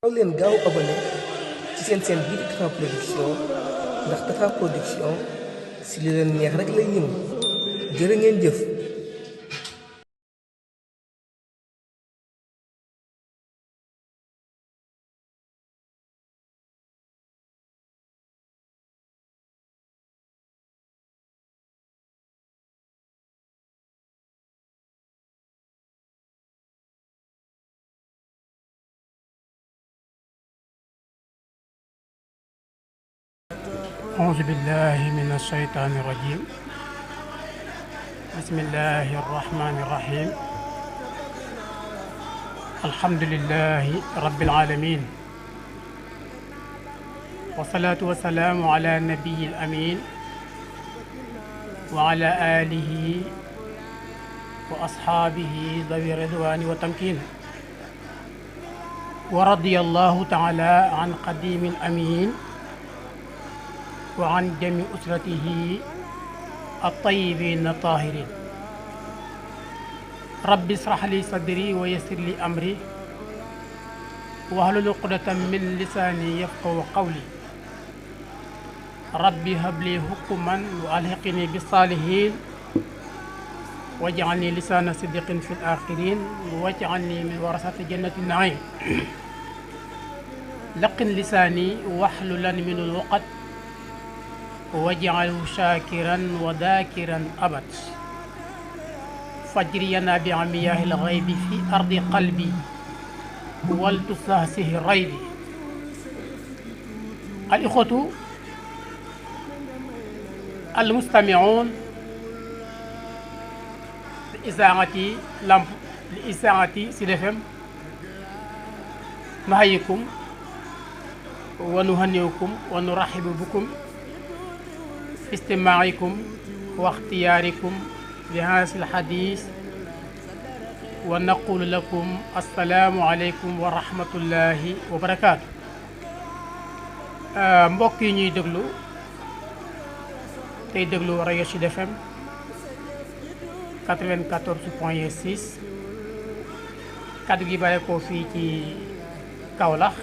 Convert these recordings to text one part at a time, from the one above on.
gaaw leen gaaw abonné ci seen bii di Tapha Production ndax Tapha Production si li leen neex rek lay ñëw jërë ngeen jëf. أعوذ بالله من الشيطان الرجيم بسم الله الرحمن الرحيم الحمد لله رب العالمين والصلاة والسلام على النبي الأمين وعلى آله وأصحابه ذوي الرضوان والتمكين ورضي الله تعالى عن قديم الأمين وعن جميع أسرته الطيبين الطاهرين رب اشرح لي صدري ويسر لي أمري واحلل عقدة من لساني يفقهوا قولي ربي هب لي حكما وألحقني بالصالحين واجعلني لسان صدق في الآخرين واجعلني من ورثة جنة النعيم لقن لساني واحلل من الوقت واجعله شاكرا وذاكرا أبد فاجرينا بعمياه الغيب في أرض قلبي ولتسهسه الريب الإخوة المستمعون لإذاعة سيد FM نحييكم ونهنئكم ونرحب بكم استماعكم واختياركم لهذا الحديث ونقول لكم السلام عليكم ورحمة الله وبركاته mbokk yi ñuy déglu tey déglu rajo Sud FM 94.6 kaddu gi bare ko fii ci Kaolack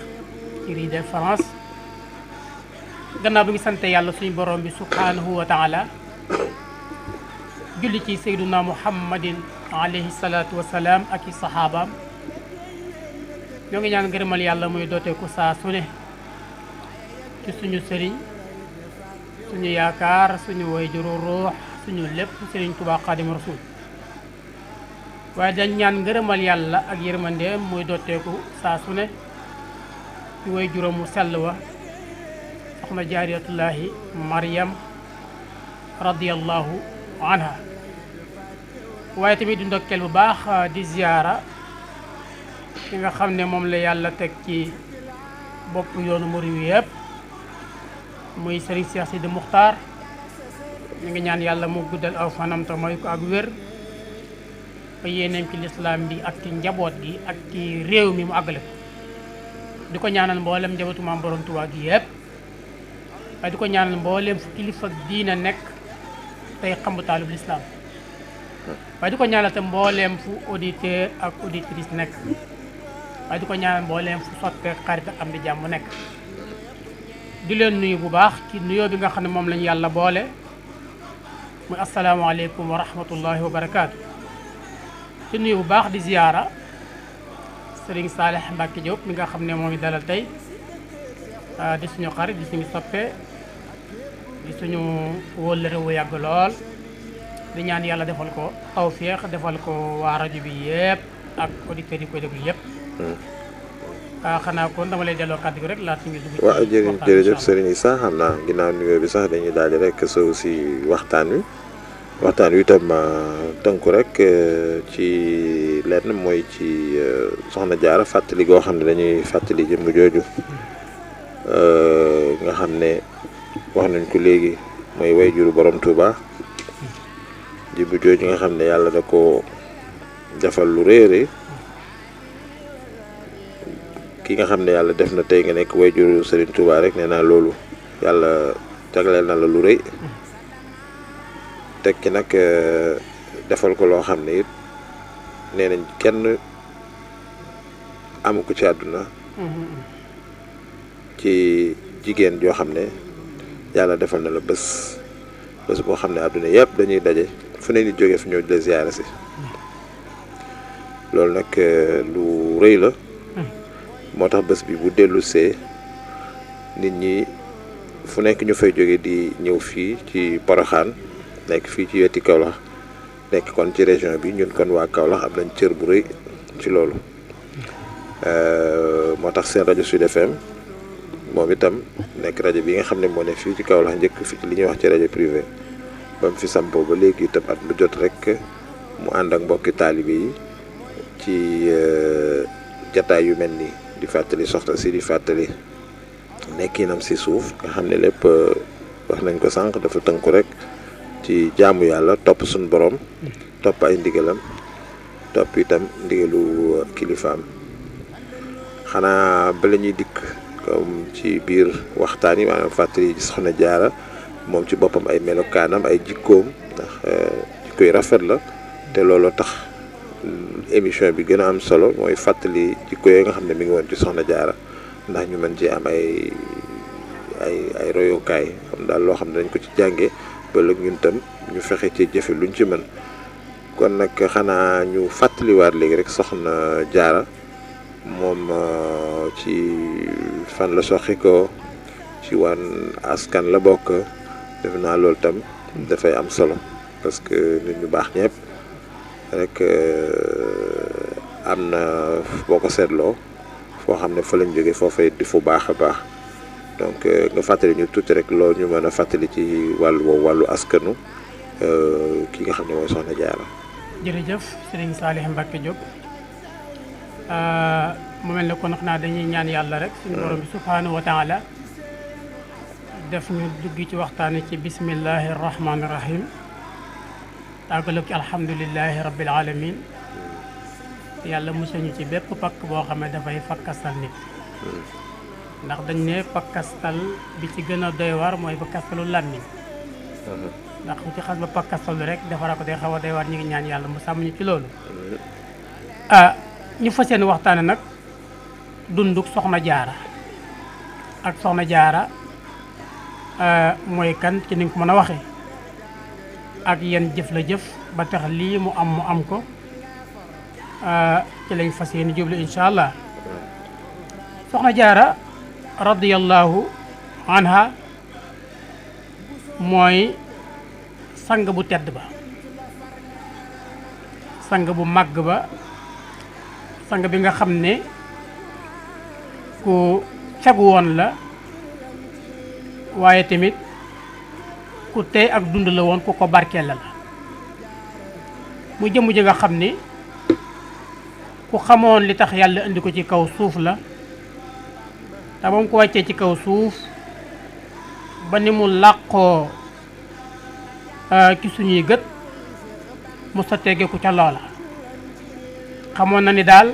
ci Rue de France gannaaw bi ngi sant yàlla suñu borom bi subhanahu wa taala julli ci sayduna muhammadin alayhi salaatu wasalaam ak i saxaabaam ñoo ngi ñaan ngërëmal yàlla muy dooteeku saa su ne ci suñu sëriñ suñu yaakaar suñu wayjuru ruux suñu lépp sëriñ Tuubaa Xaadimu Rasuul waaye dañ ñaan ngërëmal yàlla ak yërmandeem muy dooteeku saa su ne ci wayjuram mu sell wa soxna jaariyatullahi Maryam radiyallahu anha waaye tamit du ndokkeel bu baax di ziyaara ki nga xam ne moom la yàlla teg ci bopp yoonu murid wi yëpp muy Serigne Cheikh Sidi Muxtaar ñu ngi ñaan yàlla mu guddal aw fanam te mooy ko ak wér ba yéeneem ci lislaam bi ak ci njaboot gi ak ci réew mi mu àggale ko di ko ñaanal mboolem njabootu Maam Borom Tuubaa gi yëpp waaye di ko ñaanal mbooleem fu kilifa diina nekk tey xambu taalib lislaam waaye di ko ñaanal te mbooleem fu auditeur ak auditrice nekk waaye di ko ñaanal mbooleem fu soppe xarit ak am di jàmm nekk di leen nuyu bu baax ci nuyoo bi nga xam ne moom lañu yàlla boole muy asalaamaaleykum wa rahmatullahi wa barakaatu di nuyu bu baax di ziyaara Serigne Saleh Mbacke Diop mi nga xam ne moom i dalal tey di suñu xarit di suñu soppe di suñu wóllëre wu yàgg lool di ñaan yàlla defal ko tawféex defal ko waa rajo bi yëpp ak auditeurs yi koy déglu yëpp. xanaa kon dama lay delloo kàddu gi rek laata ñu dugg. waaw jërëjëf Serigne Issa xam naa ginnaaw nuyoo bi sax dañuy daal di rek sow si waxtaan wi itam tënku rek ci lenn mooy ci soxna Jaara fàttali goo xam ne dañuy fàttali jëmm jooju. nga xam ne wax nañ ko léegi mooy wayjuru borom Touba jëmm jooju nga xam ne yàlla da ko defal lu réere ki nga xam ne yàlla def na tey nga nekk wayjuru Serigne Touba rek nee naa loolu yàlla jagleel na la lu rëy teg ki nag defal ko loo xam ne it nee nañ kenn amu ko ci àdduna ci jigéen joo xam ne yàlla defal na la bés boo xam ne àdduna yëpp dañuy daje fu ne nit jógee fi ñëw di la ziyaara si loolu nag lu rëy la moo tax bés bi bu dellu see nit ñi fu nekk ñu fay jóge di ñëw fii ci Porokhane nekk fii ci weti Kaolack nekk kon ci région bi ñun kon waa Kaolack am nañ cër bu rëy ci loolu moo tax seen rajo Sud FM moom itam nekk rajo bi nga xam ne moo ne fii ci Kaolack njëkk fi li ñuy wax ci rajo privé ba mu fi sampoo ba léegi itam at mu jot rek mu ànd ak mbokki taalibe yi ci jataay yu mel nii di fàttali soxna si di fàttali nekkinam si suuf nga xam ne lépp wax nañ ko sànq dafa tënku rek ci jaamu yàlla topp suñu borom topp ay ndigalam topp itam ndigalu kilifaam xanaa bala ñuy dikk comme ci biir waxtaan yi maanaam fàttali soxna Jaara moom ci boppam ay melokaanam ay jikkoom ndax jikko yi rafet la te looloo tax émission bi gën a am solo mooy fàttali jikko yi nga xam ne mi ngi woon ci soxna Jaara ndax ñu mën ci am ay royukaay xam daal loo xam ne dañ ko ci jànge ba léegi ñun tam ñu fexe ci jëfe luñ ci mën kon nag xanaa ñu fàttaliwaat léegi rek soxna Jaara moom ci fan la soxi ko ci wan askan la bokk def naa loolu tam dafay am solo parce que nit ñu baax ñëpp rek am na boo ko seetloo foo xam ne fa lañ jógee foofay di fu baax a baax donc nga fàttali ñu tuuti rek loolu ñu mën a fàttali ci wàllu boobu wàllu askanu ki nga xam ne mooy soxna Jaara. jërëjëf Serigne Salih Mbacke Diop mu mel ne kon xanaa dañuy ñaan yàlla rek suñu borom bi subhanahu wa taala def ñu dugg ci waxtaane ci bismillahi rahmaani rahim tàggalo ci alhamdulilahi rabbil alamin yàlla musal ñu ci bépp pakk boo xam ne dafay fakkastal nit ndax dañ ne pakkastal bi ci gën a doy war mooy pakkastalu làmmiñ ndax ku ci xas ba pakkastalu rek defara ko day xaw a doy war ñu ngi ñaan yàlla mu sàmm ñu ci loolu ñu fas yéene waxtaane nag dunduk soxna Jaara ak soxna Jaara mooy kan ci ni nga ko mën a waxee ak yenn jëf la jëf ba tax lii mu am ko ci lañ fas yéene jublu incha allah soxna Jaara radiyallahu anha mooy sang bu tedd ba sang bu màgg ba sang bi nga xam ne ku fegu woon la waaye tamit ku tey ak dund la woon ku ko barkeel la mu jëmm ji nga xam ni ku xamoon li tax yàlla indi ko ci kaw suuf la te ba mu ko wàccee ci kaw suuf ba ni mu làqoo ci suñuy gët mu sa tegeeku ca loola xamoon na ni daal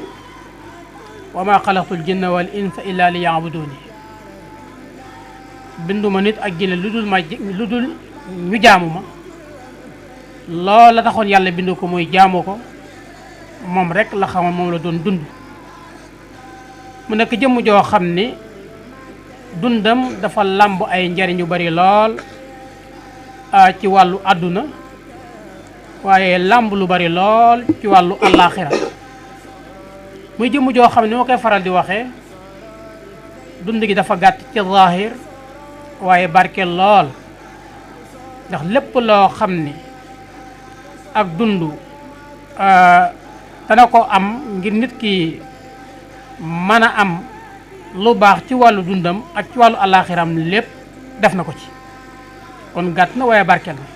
wa ma xalaqtul jinna wal insa illa li yaabuduni binduma nit ak jinne lu dul ñu jaamu ma loola taxoon yàlla bindu ko muy jaamu ko moom rek la xamoon moom la doon dund mu nekk jëmm joo xam ni dundam dafa làmb ay njariñ yu bari lool ci wàllu àdduna waaye làmb lu bari lool ci wàllu àllaaxira muy jëmm joo xam ne ni ma koy faral di waxee dund gi dafa gàtt ci zaahir waaye barkeel lool ndax lépp loo xam ni ak dund dana ko am ngir nit ki mën a am lu baax ci wàllu dundam ak ci wàllu àllaaxiram lépp def na ko ci kon gàtt na waaye barkeel na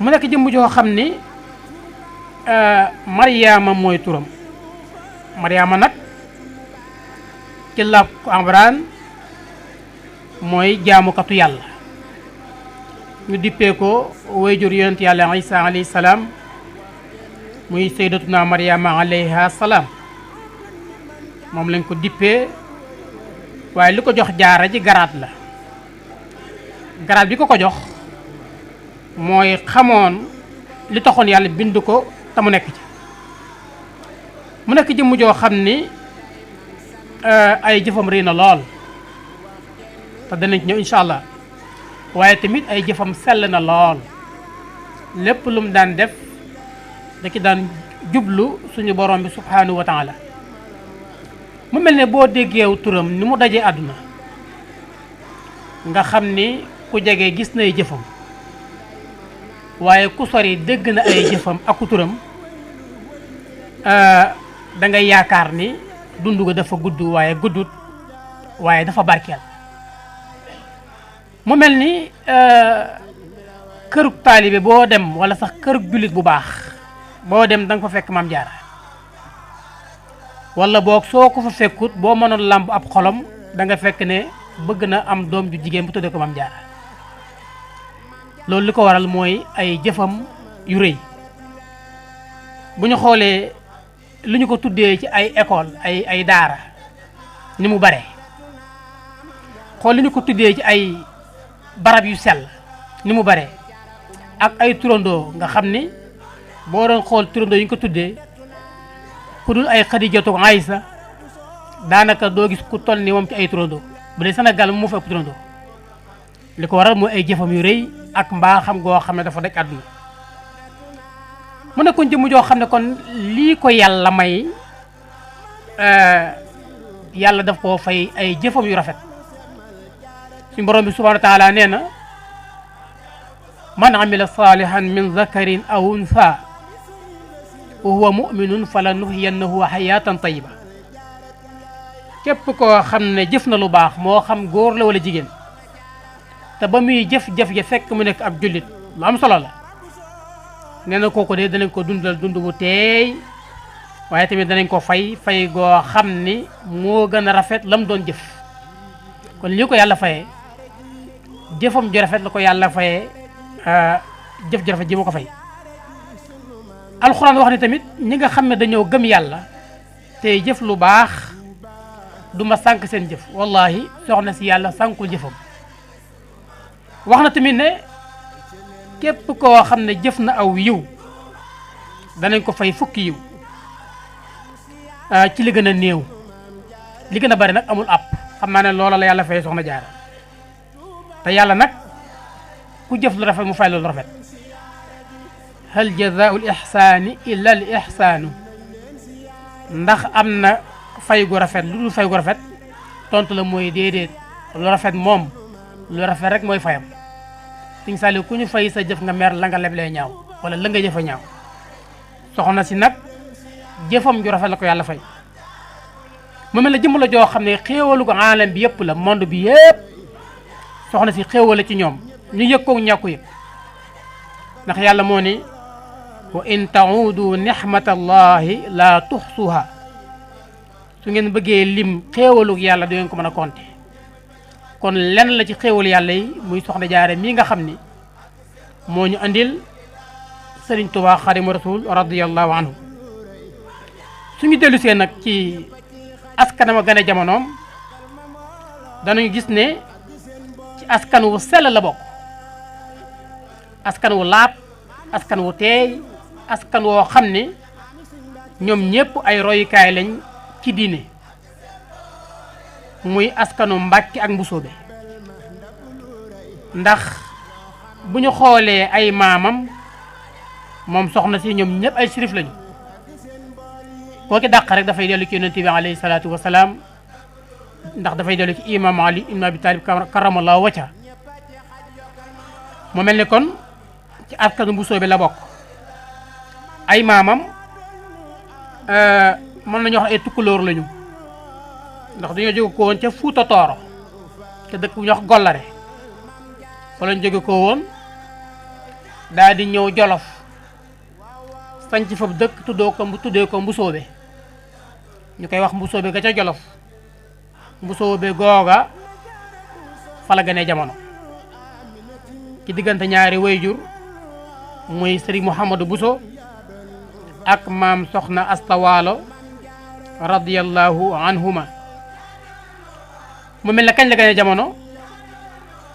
mu nekk jëmm joo xam ni Mariama mooy turam Mariama nag ci làkk Abraan mooy jaamukatu yàlla ñu dippee ko wayjur yonent yàlla Isa alayhi salaam muy sayyidatuna Mariama alayha salaam moom lañ ko dippee waaye li ko jox jaara ji garaat la garaat bi ko jox mooy xamoon li taxoon yàlla bind ko te mu nekk ci mu nekk jëmm joo xam ni ay jëfam rëy na lool te danañ ci ñëw incha allah waaye tamit ay jëfam sell na lool lépp lu mu daan def da ki daan jublu suñu borom bi subhanahu wa taala mu mel ne boo déggeew turam ni mu dajee àdduna nga xam ni ku jege gis nay jëfam waaye ku sori dégg na ay jëfam ak turam da ngay yaakaar ni dund ga dafa gudd waaye guddut waaye dafa barkeel mu mel ni kërug taalibe boo dem wala sax kërug jullit bu baax boo dem da nga fa fekk Maam Jaara wala boog soo ko fa fekkut boo mënoon làmb ab xolam da nga fekk ne bëgg na am doom ju jigéen bu tuddee ko Maam Jaara loolu li ko waral mooy ay jëfam yu rëy bu ñu xoolee lu ñu ko tuddee ci ay école ay daara ni mu bare xool li ñu ko tuddee ci ay barab yu sell ni mu bare ak ay turandoo nga xam ni boo doon xool turandoo yi ñu ko tuddee ku dul ay Xadijatu ak Aysa daanaka doo gis ku toll ni moom ci ay turandoo bu dee Sénégal mu fa ëpp turandoo li ko waral mooy ay jëfam yu rëy ak mbaaxam goo xam ne dafa daj àdduna mu nekkoon jëmm joo xam ne kon lii ko yàlla may yàlla daf koo fay ay jëfam yu rafet suñu borom bi subhanahu wa taala nee na man amila salihan min zakarin aw unsa wa huwa muminun fala nuhyiyannahu hayatan tayyiba képp koo xam ne jëf na lu baax moo xam góor la wala jigéen te ba muy jëf-jëf ja fekk mu nekk ab jullit lu am solo la nee na kooku de danañ ko dundal dund bu teey waaye tamit danañ ko fay goo xam ni moo gën a rafet lam doon jëf kon li ko yàlla fayee jëfam ju rafet la ko yàlla fayee jëf ju rafet ji ma ko fay alxuraan wax ni tamit ñi nga xam ne dañoo gëm yàlla tey jëf lu baax du ma sànk seen jëf wallahi soxna si yàlla sànkul jëfam wax na tamit ne képp koo xam ne jëf na aw yiw danañ ko fay fukki yiw ci li gën a néew li gën a bari nag amul àpp xam naa ne loola la yàlla fay soxna Jaara te yàlla nag ku jëf lu rafet mu fay lu rafet hal jazaa'ul ihsaani illa al ihsaanu ndax am na fay gu rafet lu dul fay gu rafet tontu la mooy déedéet lu rafet moom lu rafet rek mooy fayam Sëñ Saaliw ku ñu fay sa jëf nga mer la nga leblee ñaaw wala la nga jëfa ñaaw soxna si nag jëfam ju rafet la ko yàlla fay mu mel ne jëmm la joo xam ne xéewalu ko aalam bi yëpp la monde bi yëpp soxna si xéewale ci ñoom ñu yëg ko ñàkku yëg ndax yàlla moo ni wa in ta'udu nihmatallahi la tuxsuha su ngeen bëggee lim xéewalu yàlla du ngeen ko mën a compter kon lenn la ci xéewal yàlla yi muy soxna Jaara mii nga xam ni moo ñu andil Sëriñ Tuubaa Xaadimu Rasuul radiyallahu anhu suñu dellusee nag ci askanama gane jamonoom danañu gis ne ci askan wu sell la bokk askan wu laab askan wu teey askan woo xam ne ñoom ñëpp ay royukaay lañ ci diine muy askanu Mbàkke ak Mbusoobe ndax bu ñu xoolee ay maamam moom soxna si ñoom ñëpp ay sirif lañu koo ki dàq rek dafay dellu ci yonent bi alayhi salaatu wasalaam ndax dafay dellu ci imam Ali ibn Abi Talib karamallahu wajha mu mel ni kon ci askanu Mbusoobe la bokk ay maamam mën nañu wax ay tukkulóor lañu ndax dañoo jóge ko woon ca Fuuta Tooro te dëkk bu ñuy wax Gollare fa lañ jóge ko woon daal di ñëw Jolof sanc fa dëkk tuddee ko Mbusoobe ñu koy wax Mbusoobe ga ca Jolof Mbusoobe googa fa la gënee jamono ci diggante ñaari wayjur muy Sëriñ Mouhamadou Bousso ak maam soxna Asta Waalo radiyallahu anhuma mu mel ne kañ la gane jamono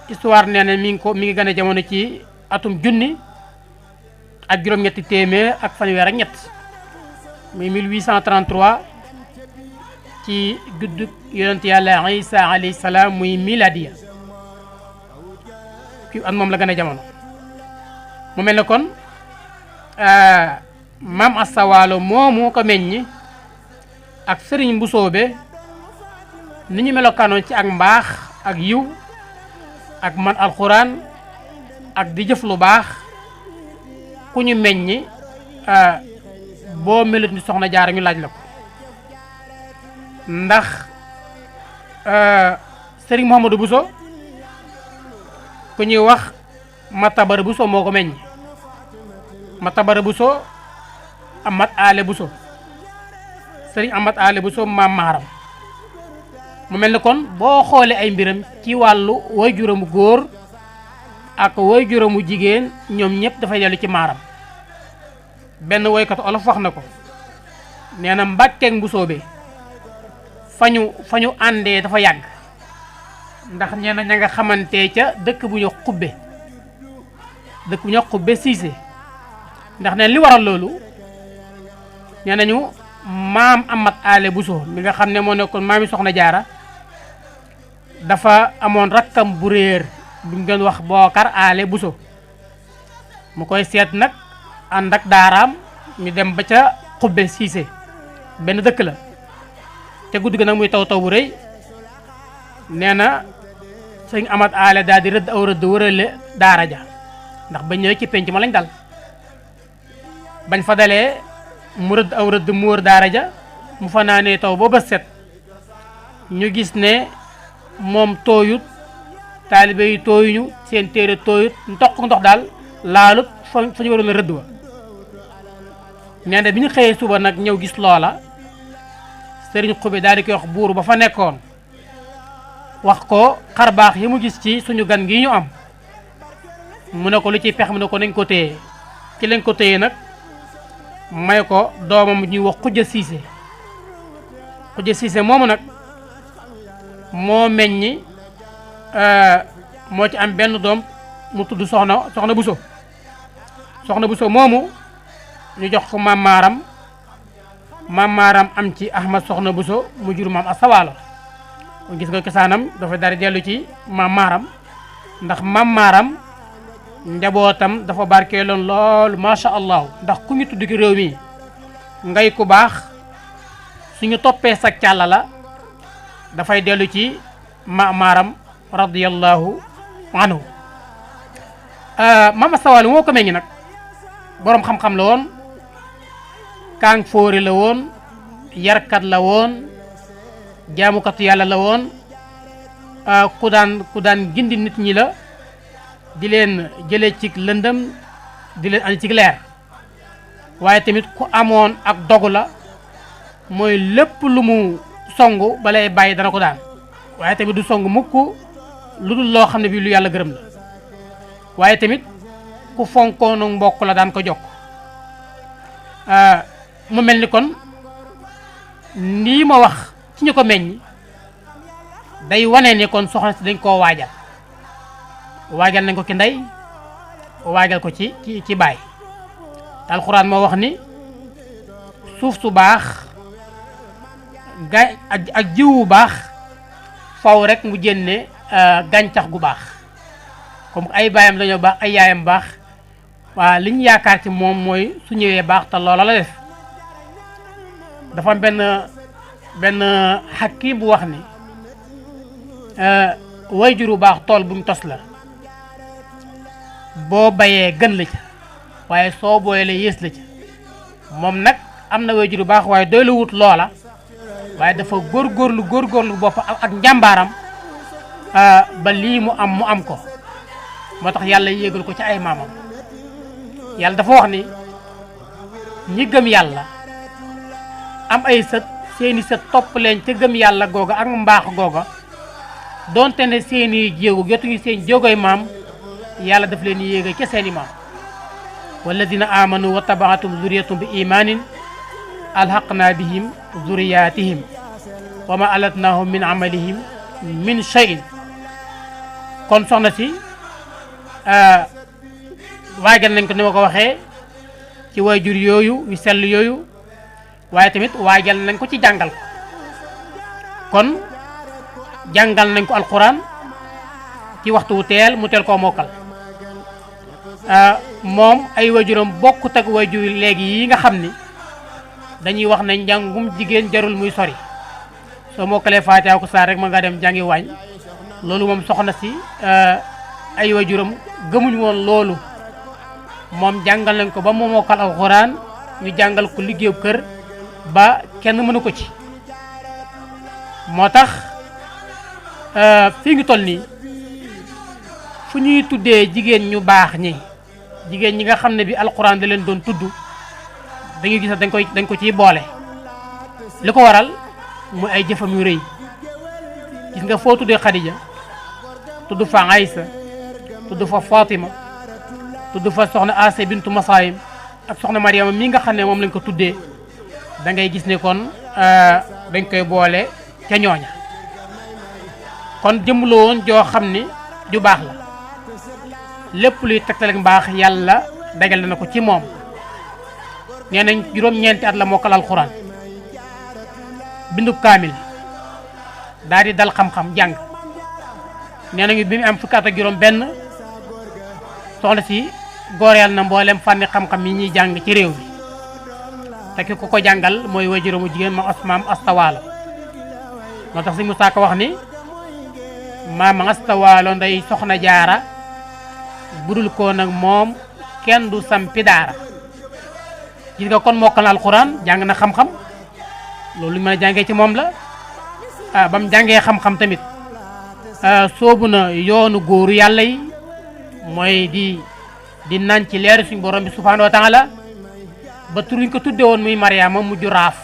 histoire nee na mi ngi gane jamono ci atum junni ak juróom-ñetti téeméer ak fanweer ak ñett muy 1833 ci guddug yonent yàlla Isa alayhi salaam muy miladiya ki an moom la gën a jamono mu mel ne kon maam Asta Waalo moomu ko meññi ak sëriñ Mbusoobe ni ñu melokaanoon ci ak mbaax ak yiw ak man alxuraan ak di jëf lu baax ku ñu meññi boo melut ni soxna Jaara ñu laaj la ko ndax sëriñ Mouhamadou Bousso ku ñuy wax Matabara Bousso moo ko meññ Matabara Bousso Amat Ale Bousso sëriñ Amat Ale Bousso maam Maaram mu mel ni kon boo xoolee ay mbiram ci wàllu way juróomu góor ak way juróomu jigéen ñoom ñëpp dafay dellu ci maaram benn woykatu olof wax na ko nee na Mbàkkeek Mbusoobe fa ñu àndee dafa yàgg ndax ñee na ña nga xamante ca dëkk bu ñu xubbe siise ndax neen li waral loolu nee nañu maam Amat Ale Bousso mi nga xam ne moo nekkoon maami soxna Jaara dafa amoon rakkam bu réer bu ñu doon wax Bookar Ale Bousso mu koy seet nag ànd ak daaraam ñu dem ba ca xubbe siise benn dëkk la te guddi ga nag muy taw bu rëy nee na sëñ Amat Ale daal di rëdd aw rëdd wërale daara ja ndax bañ ñëwee ci penc ma lañ dal bañ fa dalee mu rëdd aw rëdd mu wër daara ja mu fa naanee taw ba bët set ñu gis ne moom tooyut taalibe yi tooyuñu seen téere tooyut ndox daal laalut fa ñu waroon a rëdd wa nee na bi ñu xëyee suba nag ñëw gis loola sëriñ Xube daal di koy wax buur ba fa nekkoon wax ko xar baax yi mu gis ci suñu gan gi ñu am mu ne ko lu ciy pex mu ne ko nañ ko téye ci lañ ko téye nag may ko doomam ñuy wax Xujja Siise moomu nag moo meññi moo ci am benn doom mu tudd soxna Buso moomu ñu jox ko maam Maaram am ci Ahmad soxna Buso mu jur maam Asta Waalo kon gis nga cosaanam dafa dara dellu ci maam Maaram ndax maam Maaram njabootam dafa barkeeloon loolu macha allah ndax ku ñu tudd ki réew mi ngay ku baax suñu toppee sa càlla la dafay dellu ci maam Maaram radiyallahu anhu maam Asta Waalo moo ko meññi nag boroom xam-xam la woon kaang fóori la woon yarkat la woon jaamukatu yàlla la woon ku daan gindi nit ñi la di leen jëlee ci lëndëm di leen andi ci leer waaye tamit ku amoon ak dogu la mooy lépp lu mu songu balay bàyyi dana ko daan waaye tamit du songu mukk lu dul loo xam ne bii lu yàlla gërëm la waaye tamit ku fonkoonu mbokk la daan ko jokk mu mel ni kon nii ma wax ci ñu ko meññ day wane ni kon soxna si dañ koo waajal nañ ko ki ndey waajal ko ci baay alxuraan moo wax ni suuf su baax ak jiw bu baax faw rek mu génne gàncax gu baax comme ay baayam dañoo baax ay yaayam baax waa li ñu yaakaar ci moom mooy su ñëwee baax te loola la def dafa am benn xakim bu wax ni wayjur bu baax tool buñ tos la boo bayee gën la ca waaye soo booyalee yées la ca moom nag am na wayjur bu baax waaye doy la wut loola waaye dafa góorgóorlu bopp ak njàmbaaram ba lii mu am ko moo tax yàlla yéegal ko ci ay maamam yàlla dafa wax ni ñi gëm yàlla am ay sët seeni sët topp leen ca gëm yàlla googa ak mbaax googa donte ne seeni jéego jotuñu seen jéegoy maam yàlla daf leen yéegal ca seeni maam walladina amanu wa tabaatum zuriyatum bi imanin alhaqna bihim zuriyatihim wa ma alatnahum min amalihim min shay'in kon soxna si waajal nañ ko ni ma ko waxee ci waajur yooyu yu sell yooyu waaye tamit waajal nañ ko ci jàngal ko kon jàngal nañ ko alquran ci waxtu wu teel mu teel koo mokkal moom ay wajuram bokkut ak wajur léegi yi nga xam ni dañuy wax ne njàngum jigéen jarul muy sori soo mokkalee Faatiha ko saar rek ma nga dem jàngi waañ loolu moom soxna si ay wajuram gëmuñ woon loolu moom jàngal nañ ko ba mu mokkal alxuraan ñu jàngal ko liggéeyu kër ba kenn mënu ko ci moo tax fii ngi toll nii fu ñuy tuddee jigéen ñu baax ñi jigéen ñi nga xam ne bi alxuraan da leen doon tudd dañuy gis dañ ko ciy boole li ko waral muy ay jëfam yu rëy gis nga foo tuddee Xadija tudd fa Aysa tudd fa Fatima tudd fa soxna Ase bintu Masaayim ak soxna Mariama mi nga xam ne moom lañ ko tuddee da ngay gis ne kon dañ koy boole ca ñooña kon jëmm la woon joo xam ni ju baax la lépp luy tegtal ak mbaax yàlla dagal na ko ci moom nee nañ juróom-ñeenti at la mokkal alxuraan bindub kaamil daal di dal xam-xam jàng nee nañu bi mu am fukki at ak juróom benn soxna si góoreel na mboolem fànni xam-xam yi ñuy jàng ci réew mi te ki ko jàngal mooy wajuróomu jigéen maam astawaalo moo tax si Musaa Ka wax ni maam astawaalo nday soxna jaara budul ko nag moom kenn du sampi daara gis nga kon mokkal na alxuraan jàng na xam-xam loolu ñu mën a jàngee ci moom la ba mu jàngee xam-xam tamit soobu na yoonu góoru yàlla yi mooy di naan ci leeru suñu borom bi subhaanahu wa taala ba tur ñu ko tuddee woon muy Mariama mujj raaf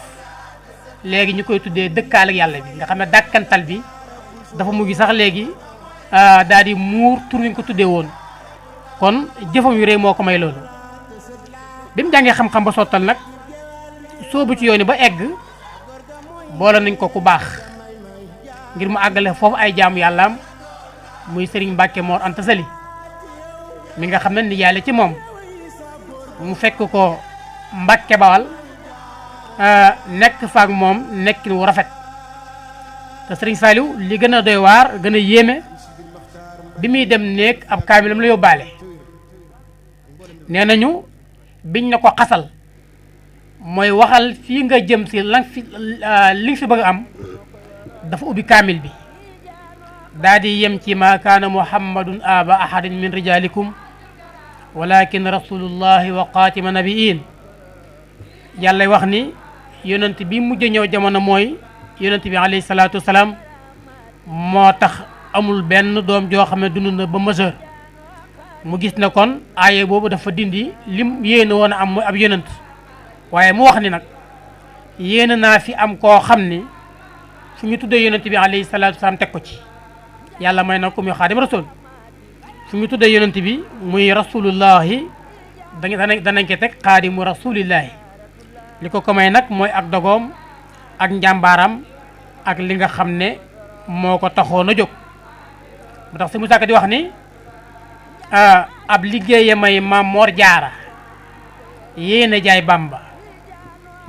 léegi ñu koy tuddee dëkkaal ak yàlla bi nga xam ne dàkkantal bi dafa mujj sax léegi daal di muur tur ñu ko tuddee woon kon jëfam yu rëy moo ko may loolu bi mu jàngee xam-xam ba sottal nag soobu ci yoon yi ba egg boole nañ ko ku baax ngir mu àggale foofu ay jaamu yàllaam muy Serigne Mbacke Mor Anta Sali mi nga xam ne ni yàlla ci moom mu fekk ko Mbacke Bawal nekk faak moom nekkin wu rafet te Serigne Saliou li gën a doy waar gën a yéeme bi muy dem néeg ab kaamilam la yóbbaale nee nañu biñ na ko xasal mooy waxal fii nga jëm si li fi bëgg am dafa ubbi kaamil bi daa di yem ci ma kaana muhammadun aba ahadin min rijalikum walakin rasulullahi wa xaatima nabiin yàlla wax ni yonent bi mujj ñëw jamono mooy yonent bi alayhi salaatu wasalaam moo tax amul benn doom joo xam ne dund na ba majeur mu gis na kon aaye boobu dafa dindi lim yéene woon a am mooy ab yonent waaye mu wax ni nag yéene naa fi am koo xam ni fu ñu tuddee yonent bi alayhi salaatu wasalaam teg ko ci yàlla may na ko muy xaadim rasul fu ñu tuddee yonent bi muy rasulullahi danañ ko teg xaadimu rasulillahi li ko may nag mooy ak dogoom ak njàmbaaram ak li nga xam ne moo ko taxoon a jóg mu tax si Musaa Ka di wax ni ab liggéeya may Maam Moor Jaara yéene jaay Bamba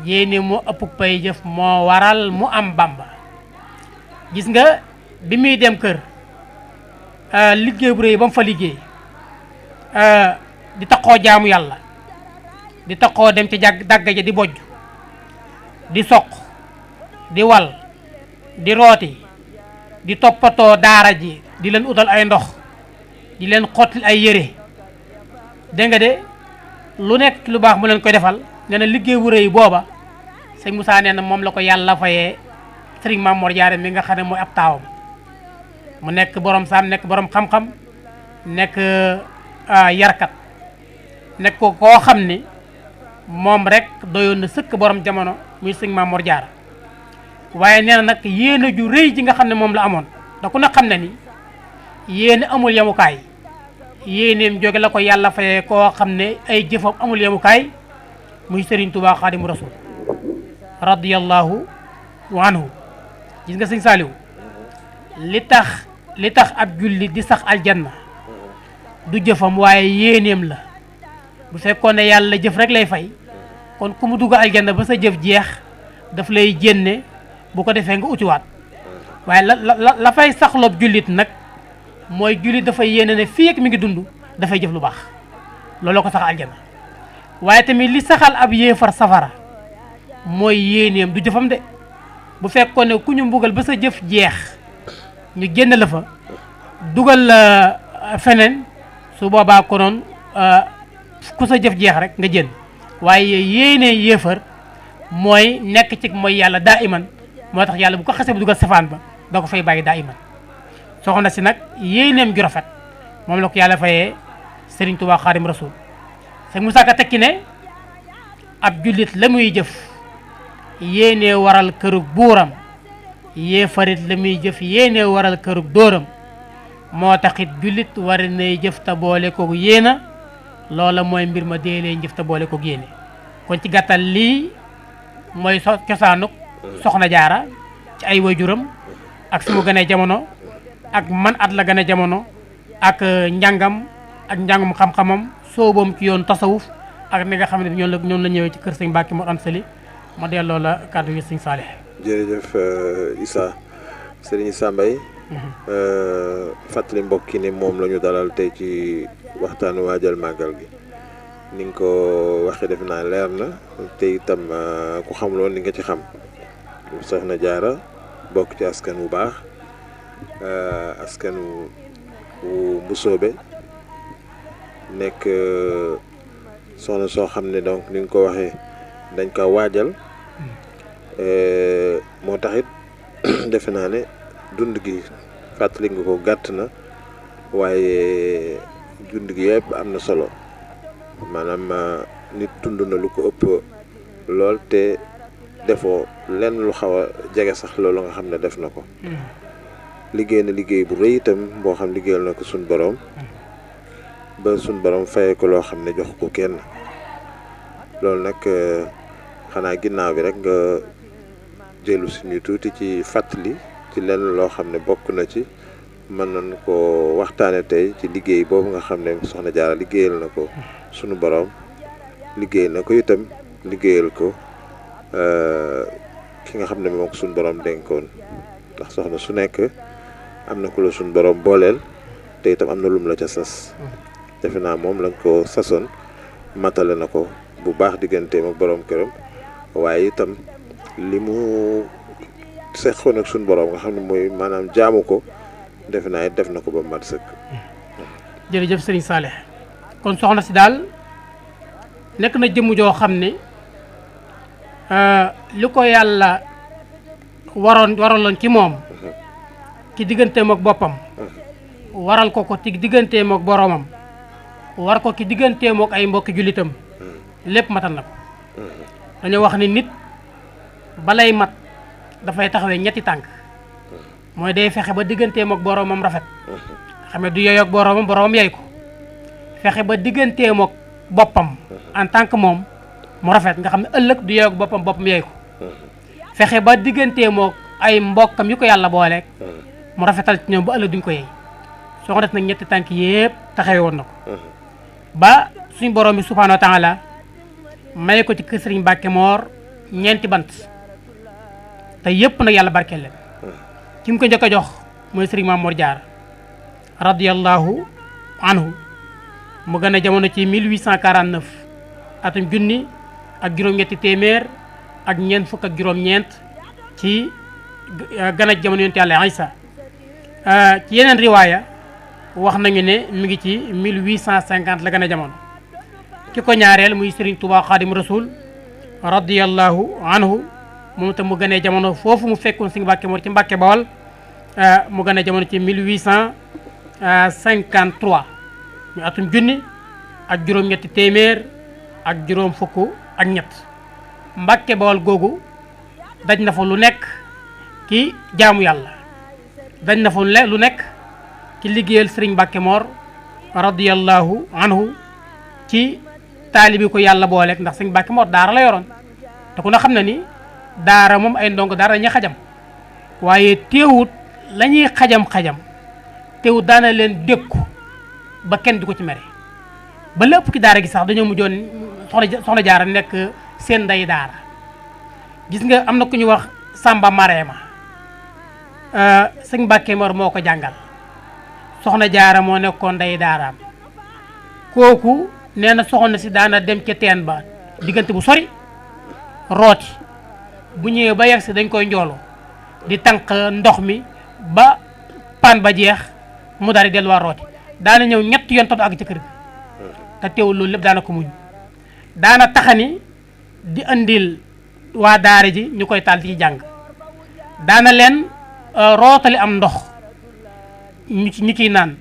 yéene mu ëpp pay jëf moo waral mu am Bamba gis nga bi muy dem kër liggéey bu rëy ba mu fa liggéey di taxoo jaamu yàlla di taxoo dem ci dàgga ja di bojj di soq di wal di rooti di toppatoo daara ji di leen utal ay ndox di leen xottil ay yére dégg nga de lu nekk lu baax mu leen koy defal nee na liggéey bu rëy booba sëñ Moussa nee na moom la ko yàlla fayee sëriñ Maam Mor Jaara mi nga xam ne mooy ab taawam mu nekk borom saam nekk borom xam-xam nekk yarkat nekk ko koo xam ni moom rek doyoon na sëkk borom jamono muy sëñ Maam Mor Jaara waaye nee na nag yéene ju rëy ji nga xam ne moom la amoon da ku ne xam ne ni yéene amul yemukaay yéeneem jóge la ko yàlla fayee koo xam ne ay jëfam amul yemukaay muy Serigne Touba Xaadimu Rasul radiyallahu anhu gis nga sëñ Saliou li tax ab julli di sax aljanna du jëfam waaye yéeneem la bu fekkoon ne yàlla jëf rek lay fay kon ku mu dugg aljanna ba sa jëf jeex daf lay jénne bu ko defee nga utiwaat waaye la fay saxloob jullit nag mooy jullit dafay yéene ne fii ak mi ngi dund dafay jëf lu baax looloo ko sax aljana waaye tamit li saxal ab yéefar safara mooy yéeneem du jëfam de bu fekkoon ne ku ñu mbugal ba sa jëf jeex ñu génn la fa dugal la feneen su boobaa konoon ku sa jëf jeex rek nga jënd waaye yéene yéefar mooy nekk ci mooy yàlla daa iman moo tax yàlla bu ko xasee bu dugal safaan ba da ko fay bàyyi daa iman soxna si nag yéeneem ju rafet moom la ko yàlla fayee Serigne Touba Xaadim Rasul Sëñ Moussa Ka tekki ne ab jullit la muy jëf yéene waral kërug buuram yéefarit la muy jëf yéene waral kërug dóoram moo taxit jullit war nay jëf ta boole koog yéena loola mooy mbir ma deelee jëf ta boole koog yéene kon ci gàttal lii mooy cosaanuk soxna jaara ci ay waajuram ak fi mu gënee jamono ak man at la gënee jamono ak njàngam ak njàngum xam-xamam sooboom ci yoon tasawuf ak ni nga xam ne ñoom la ñëwee ci kër sëñ Mbàkke Mor Anta Sali ma delloo la kàddu yi sëñ Saalih. jërëjëf Issa Serigne Issa Mbaye fàttali mbokk yi ne moom la ñu dalal tey ci waxtaanu waajal màggal gi ni nga ko waxee defe naa leer na te itam ku xam loolu ni nga ci xam soxna jaara bokk ci askan wu baax askan wu mbusoobe nekk soxna soo xam ne donc ni nga ko waxee dañ ko waajal moo taxit defe naa ne dund gi fàttali nga ko gàtt na waaye dund gi yëpp am na solo maanaam nit dund na lu ko ëpp lool te defoo lenn lu xaw a jege sax loolu nga xam ne def na ko liggéey na liggéey bu rëy itam boo xam liggéeyal na ko suñ borom ba suñ borom fayee ko loo xam ne jox ko kenn loolu nag xanaa ginnaaw bi rek nga jëlu suñu tuuti ci fàttali ci lenn loo xam ne bokk na ci mën nañ ko waxtaane tey ci liggéey boobu nga xam ne soxna jaara liggéeyal na ko suñu borom liggéey na ko itam liggéeyal ko ki nga xam ne moom suñu borom dénkoon ndax soxna su nekk am na ku la suñu borom booleel te itam am na lum la ca sas defe naa moom lañ ko sasoon matale na ko bu baax digganteem ak borom këram waaye itam li mu seqoon ak suñu borom nga xam ne mooy maanaam jaamu ko defe naa it def na ko ba mat sëkk. jërëjëf Serigne Saalih kon soxna si daal nekk na jëmm joo xam ne li ko yàlla waraloon ci moom ci digganteem ak boppam waral ko ci digganteem ak boromam war ko ci digganteem ak ay mbokki jullitam lépp matal na ko dañoo wax ni nit balay mat dafay taxawee ñetti tànk mooy day fexe ba digganteem ak boromam rafet xam ne du yooyu ak boromam yey ko fexe ba digganteem ak boppam en tant que moom mu rafet nga xam ne ëllëg du yooyu ak boppam yey ko fexe ba digganteem ak ay mbokkam yu ko yàlla booleeg mu rafetal ci ñoom ba ëllëg duñ ko yey soo ko def nag ñetti tànk yëpp taxawee woon na ko ba suñ borom bi subhaanahu wa taala may ko ci kër Sëriñ Mbàkke Moor ñeenti bant te yëpp nag yàlla barkeel leen ki mu ko njëkk a jox mooy Sëriñ Maam Mor Jaara radiyallahu anhu mu gën a jamono ci 1849 atum junni ak juróom-ñetti téeméer ak ñeent fukk ak juróom-ñeent ci gën a jamono yonent Yàlla Isa ci yeneen riwaaya wax nañu ne mi ngi ci 1850 la gën a jamono ki ko ñaareel muy Serigne Touba Xaadim Rasul radiyallahu anhu moom tam mu gënee jamono foofu mu fekkoon Sëriñ Mbàkke Moor ci Mbàkke Bawol mu gënee jamono ci 1853 ñu atum junni ak juróom-ñetti téeméer ak juróom fukk ak ñett Mbàkke Bawol googu daj na fa lu nekk ki jaamu yàlla daj na fa lu nekk ci liggéeyal Sëriñ Mbàkke Moor radiyallahu anhu ci taalibi ko yàlla booleeg ndax Sëriñ Mbàkke Moor daara la yoroon te ku na xam na ni daara moom ay ndongo daara dañuy xajam waaye teewut la ñuy xajam-xajam teewut daana leen dékku ba kenn du ko ci mere ba lépp ki daara gi sax dañoo mujjoon soxna jaara nekk seen nday daara gis nga am na ku ñu wax Samba Mareema sëñ Mbàkke Mor moo ko jàngal soxna jaara moo nekkoon ndey daaraam kooku nee na soxna si daana dem ca teen ba diggante bu sori rooti bu ñëwee ba yegg si dañ koy njoolu di tànq ndox mi ba paan ba jeex mu daal di delluwaat rooti daana ñëw ñett yoon toog ak ci kër gi te teewul loolu lépp daana ko muñ daana taxani di andil waa daara ji ñu koy taal di ci jàng daana leen rootali am ndox ñu ciy naan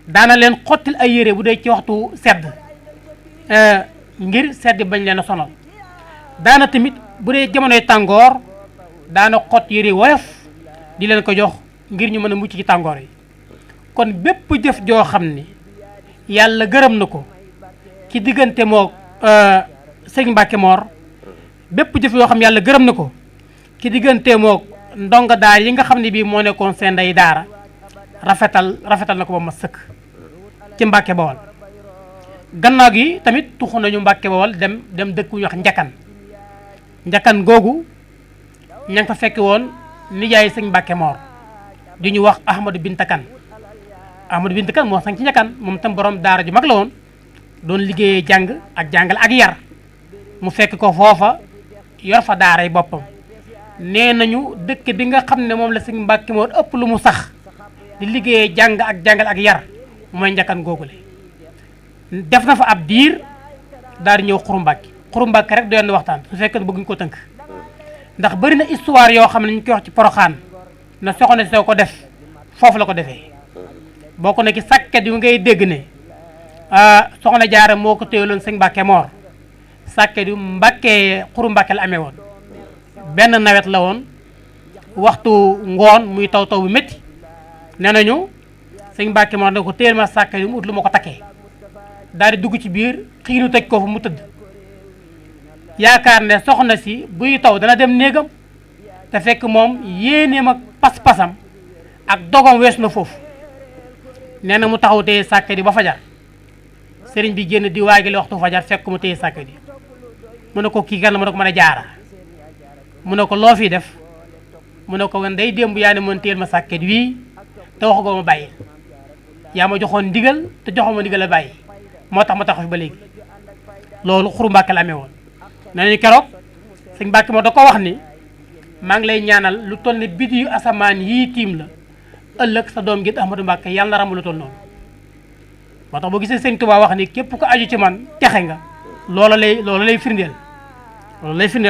daana leen xottil ay yére bu dee ci waxtu sedd ngir sedd bañ leen a sonal daana tamit bu dee jamonoy tàngoor daana xott yére woyof di leen ko jox ngir ñu mën a mucc ci tàngoor yi kon bépp jëf joo xam ni yàlla gërëm na ko ci diggante moo sëñ Mbàkke Mor bépp jëf yoo xam yàlla gërëm na ko ci diggante moo ndonga daar yi nga xam ne bii moo nekkoon seen ndey daara rafetal na ko ba ma sëkk ci Mbàkke Bawol gannaaw gi tamit tuxu nañu Mbàkke Bawol dem dëkk ñu wax njakan googu ña ngi fa fekk woon nijaay sëñ Mbàkke Mor di ñu wax Ahmadou Binta Kan moo sañ ci njakan moom tam borom daara ju mag la woon doon liggéeyee jàng ak jàngale ak yar mu fekk ko foofa yor fa daaray boppam nee nañu dëkk bi nga xam ne moom la sëñ Mbàkke Mor ëpp lu mu sax di liggéeyee jàng ak jàngale ak yar mooy njakan googule def na fa ab diir daal di ñëw Xuru Mbàkke rek doyoon na waxtaan su fekkee bëgguñ ko tënk ndax bëri na histoire yoo xam ne ñu koy wax ci Poroxaan na soxna soo ko def foofu la ko defee bokk na ci sàkket yu ngay dégg ne soxna Jaara moo ko téyeloon sëñ Mbàkke Mor sàkket yu Xuru Mbàkke la amee woon benn nawet la woon waxtu ngoon muy taw bu métti nee nañu sëñ Mbàkke Mor ne ko téyel ma sàkket yu mu ut lu ma ko takkee daal di dugg ci biir xiinu tëj ko fu mu tëdd yaakaar ne soxna si buy taw dana dem néegam te fekk moom yéeneem ak pas-pasam ak dogam wees na foofu nee na mu taxaw téye sàkket yi ba fajar sëriñ bi génn di waagale waxtu fajar fekk mu téye sàkket yi mu ne ko kii kan la mu ne ko mën a jaara mu ne ko loo fi def mu ne ko wan day démb yaa ne mën téyel ma sàkket wii te waxu ko ma bàyyi yaa ma joxoon ndigal te joxoo ma ndigal a bàyyi moo tax ma taxaw fi ba léegi loolu Xuru Mbàkke la amee woon nee nañu keroog sëñ Mbàkke moo da ko wax ni maa ngi lay ñaanal lu toll ni biddi yu asamaan yii tiim la ëllëg sa doom gi Ahmadou Mbàkke yàlla na ramu lu toll noonu moo tax boo gisee sëñ Tuubaa wax ni képp ko aju ci man texe nga loola lay firndeel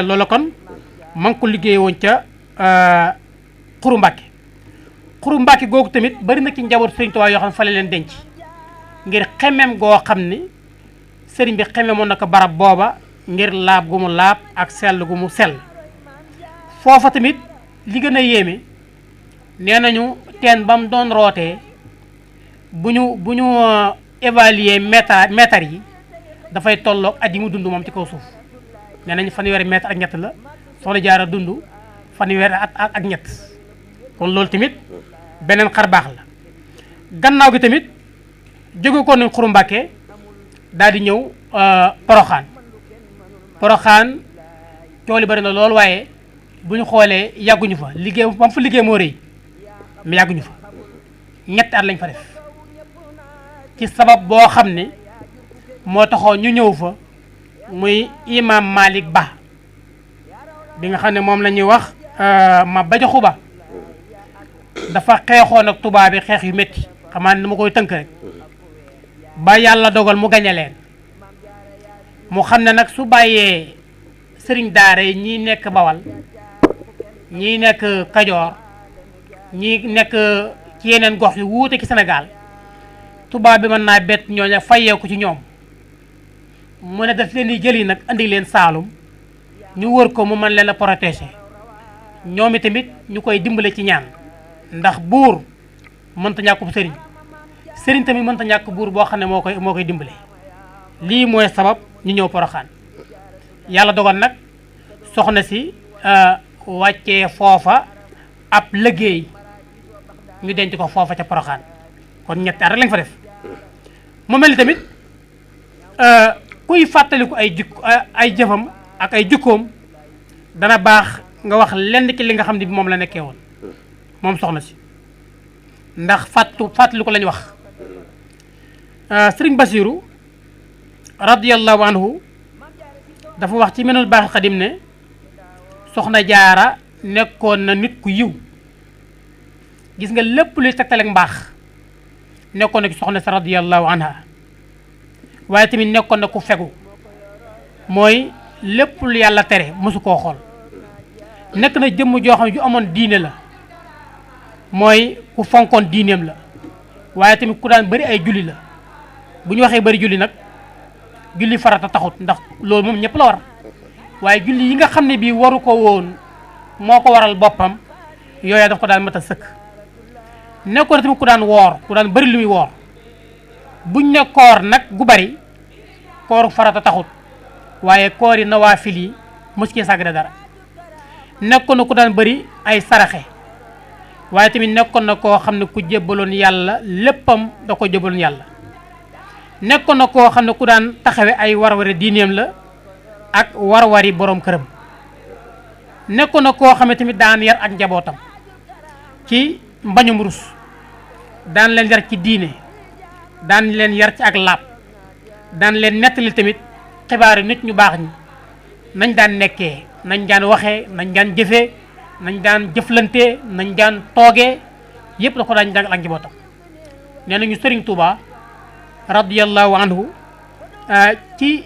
loola kon ma ngi ko liggéey woon ca Xuru Mbàkke googu tamit bari na ci njaboot sëñ Tuubaa yoo xam ne fa la leen denc ngir xemem goo xam ni sëriñ bi xememoon na ko barab booba ngir laab gu mu laab ak sell gu mu sell foofa tamit li gën a yéeme nee nañu teen ba mu doon rootee bu ñu évaluer mètre yi dafay tolloog at yi mu dund moom ci kaw suuf nee nañu fanweeri mètre ak ñett la soxna Jaara dund fanweeri at ak ñett kon loolu tamit beneen xar baax la gannaaw gi tamit jóge ko nañ Xuru Mbàkke daal di ñëw Poroxaan coow li bari na loolu waaye bu ñu xoolee yàgguñu fa liggéey ba mu fa liggéey moo rëy mais yàgguñu fa ñetti at lañ fa def ci sabab boo xam ne moo taxoon ñu ñëw fa muy imam Malick Ba bi nga xam ne moom la ñuy wax ma bajaxu ba dafa xeexoon ak tubaab bi xeex yu métti xamaa ne dama koy tënk rek ba yàlla dogal mu gañe leen mu xam ne nag su bàyyee sëriñ daara yi ñii nekk Bawal ñii nekk Kajoor ñii nekk ci yeneen gox yu wuute ci Sénégal tubaab bi mën naa bett ñooñu fayeeku ci ñoom mu ne daf leen di jëli nag andi leen Saalum ñu wër ko mu mën leen a protéger ñoom itamit ñu koy dimbale ci ñaan ndax buur mënta ñàkkub sëriñ tamit mënta ñàkk buur boo xam ne moo koy dimbale lii mooy sabab ñu ñëw Poroxaan yàlla dogal nag soxna si wàccee foofa ab liggéey ñu denc ko foofa ca Poroxaan kon ñetti at rek lañ fa def mu mel ni tamit kuy fàttaliku ay jëfam ak ay jukkoom dana baax nga wax lenn ci li nga xam ne bi moom la nekkee woon moom soxna si ndax fàttali ko lañ wax sëriñ Basiru radiyallahu anhu dafa wax ci Minanul Baaxil Xadim ne soxna jaara nekkoon na nit ku yiw gis nga lépp luy tegtaleeg mbaax nekkoon na ci soxna si radiyallahu anha waaye tamit nekkoon na ku fegu mooy lépp lu yàlla tere mësu koo xool nekk na jëmm joo xam ne ju amoon diine la mooy ku fonkoon diineem la waaye tamit ku daan bari ay julli la bu ñu waxee bari julli nag julli farata taxut ndax loolu moom ñëpp la war waaye julli yi nga xam ne bii waru ko woon moo ko waral boppam yooya daf ko daan mat a sëkk nekkoon na tamit ku daan woor ku daan bari lu muy woor buñ ne koor nag gu bari kooru farata taxut waaye koor yi nawaafil yi mos cee sàggane dara nekkoon na ku daan bari ay saraxe waaye tamit nekkoon na koo xam ne ku jébbaloon yàlla léppam da ko jébbaloon yàlla nekkoon na koo xam ne ku daan taxawe ay war-wari diineem la ak war-wari borom këram nekkoon na koo xam ne tamit daan yar ak njabootam ci mbañum rus daan leen yar ci diine daan leen yar ci ak laab daan leen nettali tamit xibaari nit ñu baax ñi nañ daan nekkee nañ daan waxee nañ daan jëfee nañ daan jëflante nañ daan toogee yëpp da ko daan jàngal ak njabootam nee nañu Sëriñ Tuuba radiyallahu anhu ci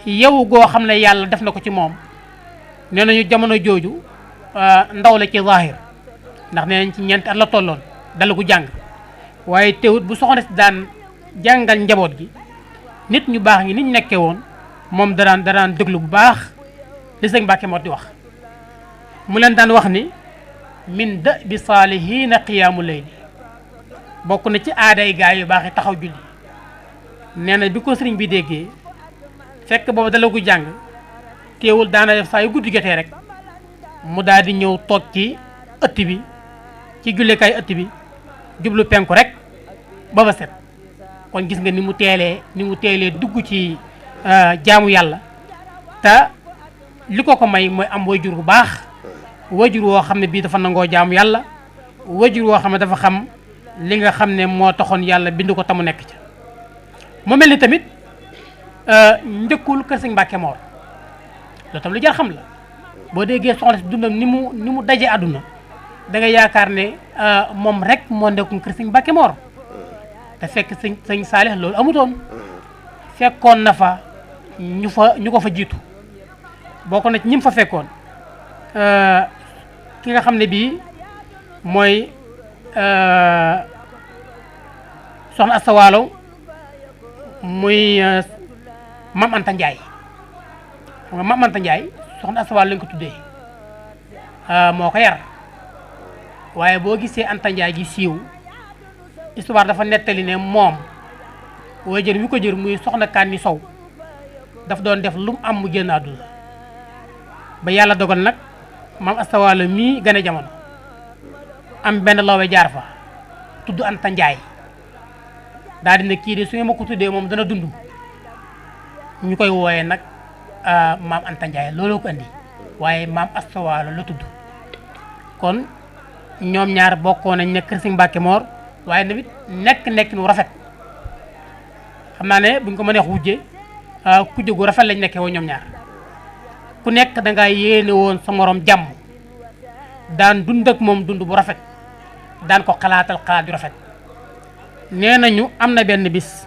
yewu goo xam ne yàlla def na ko ci moom nee nañu jamono jooju ndaw la ci zahir ndax nee nañ ci ñeenti at la tolloon dala gu jàng waaye teewut bu soxna si daan jàngal njaboot gi nit ñu baax ñi niñ nekkee woon moom daraan déglu bu baax li sëñ Mbàkke moo di wax mu leen daan wax ni min da bi saalihiina qiyaamu layli bokk na ci aaday gaay yu baax yi taxaw julli nee na bi ko sëriñ bi déggee fekk boobu dala gu jàng teewul daana def saa yu guddi jotee rek mu daal di ñëw toog ci ëtt bi ci jullekaay ëtt bi jublu penku rek ba ba set kon gis nga ni mu teelee dugg ci jaamu yàlla te li ko may mooy am wayjur bu baax wayjur woo xam ne bii dafa nangoo jaamu yàlla wayjur woo xam ne dafa xam li nga xam ne moo taxoon yàlla bind ko tamu nekk ca mu mel ni tamit njëkkul kër sëñ Mbàkke Moor loolu tam lu jar xam la boo déggee soxna si dundam ni mu daje àdduna da nga yaakaar ne moom rek moo nekkum kër sëñ Mbàkke Moor te fekk sëñ Saalix loolu amutoon fekkoon na fa ñu ko fa jiitu bokk na ci ñim fa fekkoon ki nga xam ne bii mooy soxna Asta Waalo muy Mam Anta Njaay xam nga Mam Anta Njaay soxna Asta Waalo lañ ko tuddee moo ko yar waaye boo gisee Anta Njaay gi siiw histoire dafa nettali ne moom waajur wi ko jër muy soxna Kanni Sow daf doon def lu mu am mu génn àdduna ba yàlla dogal nag Mam Asta Waalo mii gane jamono am benn lawbe jaar fa tudd Anta Njaay daal di ne kii de su ngeen ma ko tuddee moom dana dund ñu koy wooyee nag Maam Anta Njaay looloo ko andi waaye Maam Asta Waalo la tudd kon ñoom ñaar bokkoo nañ ne kër Sëñ Mbàkke Moor waaye tamit nekk nu rafet xam naa ne buñ ko mënee wujje kujje gu rafet lañ nekkee woon ñoom ñaar ku nekk da nga yéene woon sa morom jàmm daan dund ak moom dund bu rafet daan ko xalaatal xalaat yu rafet nee nañu am na benn bis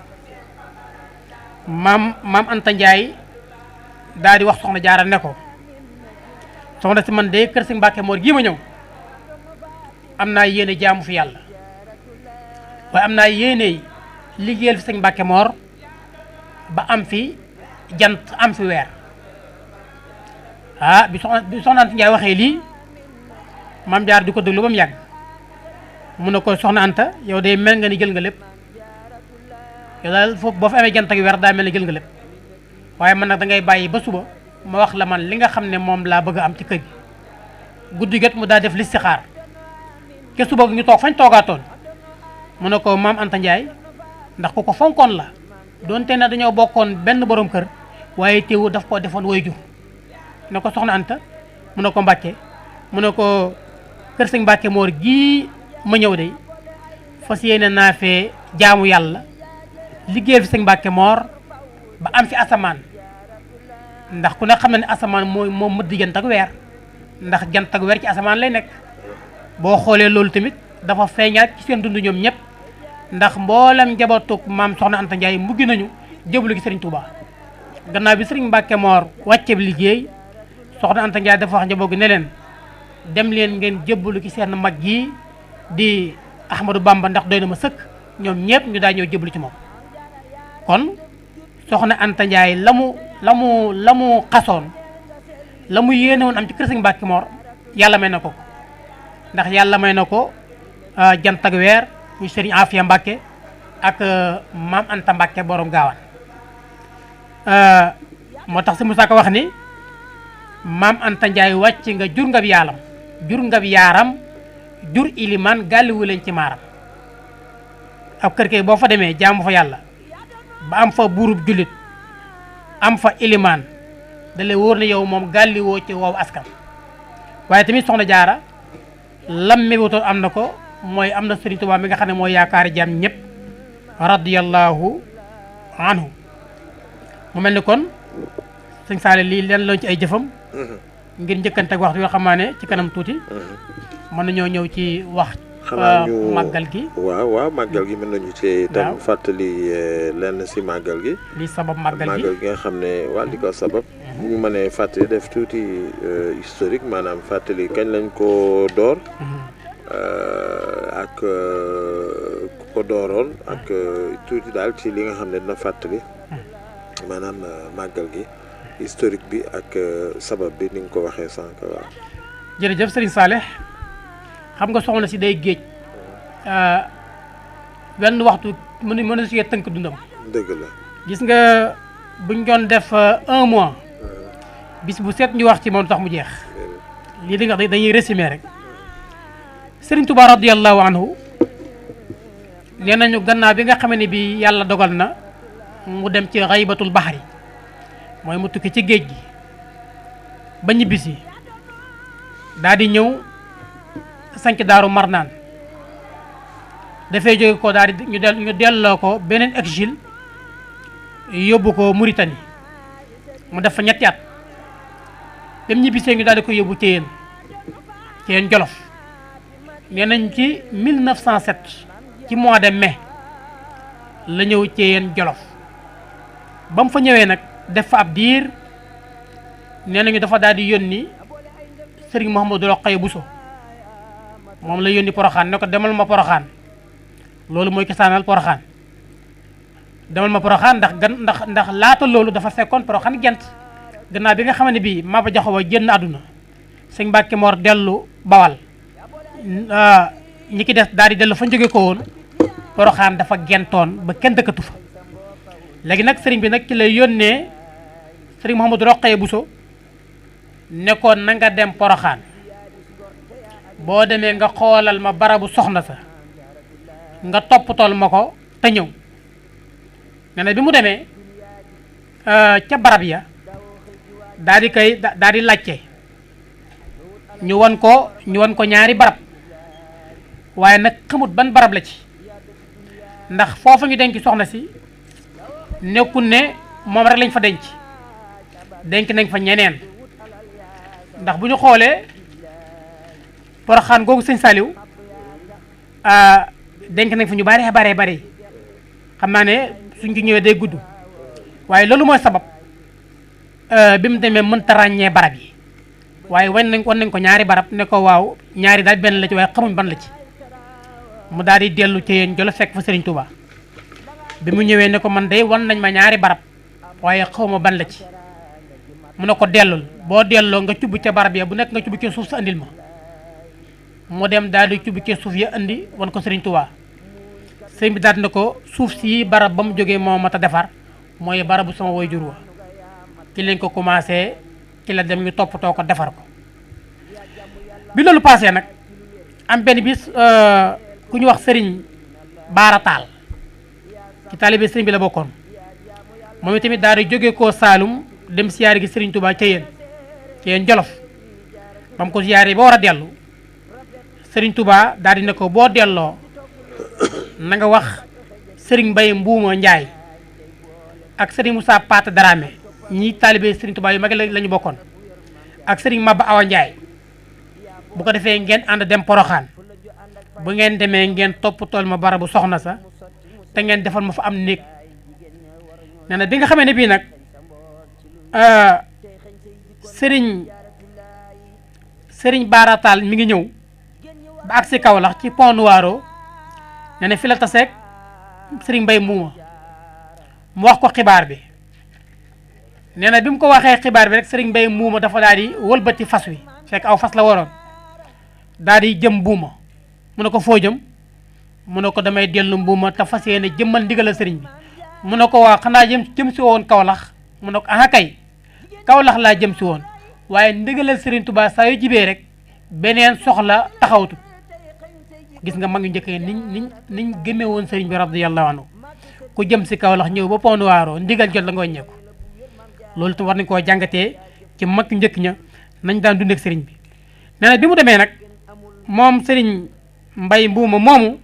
maam Anta Njaay daal di wax soxna Jaara ne ko soxna si man de kër Sëñ Mbàkke Moor gii ma ñëw am naa yéene jaamu fi yàlla waaye am naa yéene liggéeyal fi Sëñ Mbàkke Moor ba am fi jant am fi weer bi soxna Anta Njaay waxee lii maam Jaar di ko déglu ba mu yàgg mu ne ko soxna Anta yow day mel nga ni jël nga lépp yow daal foofu boo fi amee jant ak weer daa mel ne jël nga lépp waaye man nag da ngay bàyyi ba suba ma wax la man li nga xam ne moom laa bëgg a am ci kër gi guddi gat mu daa def listixaar ke suba ñu toog fañ toogaatoon mu ne ko maam Anta Njaay ndax ku ko fonkoon la doonte ne dañoo bokkoon benn borom kër waaye teewu daf koo defoon way jur ne ko soxna Anta mu ne ko Mbàkke mu ne ko kër sëñ Mbàkke Moor gii ma ñëw de fas yéene naa fee jaamu yàlla liggéeyal fi sëñ Mbàkke Moor ba am fi asamaan ndax ku ne xam na ne asamaan moom mëdd jant ak weer ndax jant ak weer ci asamaan lay nekk boo xoolee loolu tamit dafa feeñaat ci seen dund ñoom ñëpp ndax mboolem njabootug maam Soxna Anta Ndiaye mugg nañu jébbalu gi Serigne Touba gannaaw bi Serigne Mbacke Mor wàcceeb liggéey Soxna Anta Ndiaye dafa wax njaboot gi ne leen dem leen ngeen jébbalu gi seen mag yi di Ahmadou Bamba ndax doy na ma sëkk ñoom ñëpp ñu daa ñëw jébbalu ci moom. kon Soxna Anta Ndiaye la mu xasoon la mu yéene woon am ci kër Serigne Mbacke Mor yàlla may na ko ndax yàlla may na ko jant ak weer muy Serigne Afia Mbacke ak maam Anta Mbacke borom gaawaan moo tax si Moussa Ka wax ni maam Anta Ndiaye wàcc nga jur ngab yaalam jur ngab yaaram jur ilimaan gàlliwu leen ci maaram ab kër kay boo fa demee jaamu fa yàlla ba am fa buurub jullit am fa ilimaan da lay wóor ne yow moom gàlliwoo ci wow askan waaye tamit soxna jaara lam mi wutoon am na ko mooy am na Sëriñ Tuubaa mi nga xam ne mooy yaakaari jaam ñëpp radiyallahu anhu mu mel ni kon sëñ Saale lii leen loon ci ay jëfam ngir njëkkante ak waxtu yoo xam ne ci kanam tuuti mën nañoo ñëw ci wax màggal gi waaw màggal gi mën nañu ci tam fàttali lenn si màggal gi li sabab màggal gi nga xam ne waa li ko sabab ñu mënee fàttali def tuuti historique maanaam fàttali kañ lañ ko door ak ku ko dooroon ak tuuti daal ci li nga xam ne dina fàttali maanaam màggal gi historique bi ak sabab bi ni nga ko waxee sànq waaw. jërëjëf Serigne Saleh xam nga soxna si day géej benn waxtu mën na si tënk dundam. dëgg la gis nga buñ doon def 1 mois bis bu set ñu wax ci moom tax mu jeex lii di nga dañuy résumer rek. Sëriñ Tuubaa radiyallahu anhu nee nañu gannaaw bi nga xam ne bi yàlla dogal na mu dem ci xaybatul baxari mooy mu tukki ci géej gi ba ñibbisi daal di ñëw sanc Daaru Marnaan dafay jóge ko daal di ñu delloo ko beneen exil yóbbu ko Mauritanie mu def fa ñetti at dem ñibbisee ñu daal di ko yóbbu Ceyeen Jolof nee nañ ci 1907 ci mois de mai la ñëw Ceyeen Jolof ba mu fa ñëwee nag def fa ab diir nee nañu dafa daal di yónni Sëriñ Mouhamadou Rokhaya Bousso moom la yónni Poroxaan ne ko demal ma Poroxaan loolu mooy cosaanal Poroxaan demal ma Poroxaan ndax laata loolu dafa fekkoon Poroxaan gent gannaaw bi nga xam ne bii Maba Jaxu Ba génn àdduna sëñ Mbàkke Mor dellu Bawal ñi ki des daal di dellu fa jóge ko woon Poroxaan dafa gentoon ba kenn dëkkatu fa léegi nag sëriñ bi nag ci lay yónnee sëriñ Mouhamadou Rokhaya Bousso nekkoon na nga dem Poroxaan boo demee nga xoolal ma barabu soxna sa nga toppatool ma ko te ñëw nee na bi mu demee ca barab ya daal di laajte ñu won ko ñaari barab waaye nag xamut ban barab la ci ndax foofu ñu denc soxna si nekkul ne moom rek lañ fa denc nañ fa ñeneen ndax bu ñu xoolee Poroxaan googu sëñ Saliou denc nañ fa ñu bare xam naa ne suñ ci ñëwee day gudd waaye loolu mooy sabab bi mu demee mënta ràññee barab yi waaye wan nañ ko ñaari barab ne ko waaw ñaari daal benn la ci waaye xamuñ ban la ci mu daal di dellu ci yéen Jolof fekk fa Serigne Touba bi mu ñëwee ne ko man de wan nañ ma ñaari barab waaye xawma ban la ci mu ne ko dellul boo delloo nga cubb ca barab ya bu nekk nga cubb ci suuf sa andil ma mu dem daal di cubb ci suuf ya andi wan ko Serigne Touba sëñ bi daal na ko suuf si barab ba mu jógee moo mat a defar mooy barabu sama waajur wa ci lañ ko commencé ci la dem ñu toppatoo ko defar ko bi loolu passé nag am benn bis ku ñu wax Serigne Baara Taal ci taalibe Serigne bi la bokkoon moom tamit daal di jóge koo Saalum dem siyaare gi Serigne Touba ca yéen Jolof ba mu ko siyaare ba war a dellu Serigne Touba daal di ne ko boo delloo na nga wax Serigne Mbaye Mbuuma Njaay ak Serigne Moussa Pata Dramé ñi taalibe Serigne Touba yu mag la ñu bokkoon ak Serigne Maba Awa Njaay bu ko defee ngeen ànd dem Poroxaan bu ngeen demee ngeen topp tool ma barabu soxna sa te ngeen defal ma fa am néeg nee na bi nga xamee ne bii nag Serigne Baratal mi ngi ñëw ba agsi Kaolack ci Pont Noiro nee na fi la taseeg Serigne Mbaye Mbuuma mu wax ko xibaar bi nee na bi mu ko waxee xibaar bi rek Serigne Mbaye Mbuuma dafa daal di wëlbati fas wi fekk aw fas la waroon daal di jëm Mbuuma mu ne ko foo jëm mu ne ko damay dellu Mbuuma te fas yéene jëmmal ndigal sëriñ bi mu ne ko waa xanaa jëm si woon Kaolack mu ne ko aha kay Kaolack laa jëm si woon waaye ndigalal Serigne Touba saa yu jibee rek beneen soxla taxawtu gis nga mag yu njëkk niñ gëmee woon Serigne bi radiyallahu anhu ku jëm si Kaolack ñëw ba Pont Noiro ndigal jot la nga wàññeeku loolu te war nañ koo jàngatee ci mag yu njëkk ña nañ daan dund ak Serigne bi nee na bi mu demee nag moom Serigne Mbaye Mbuuma moomu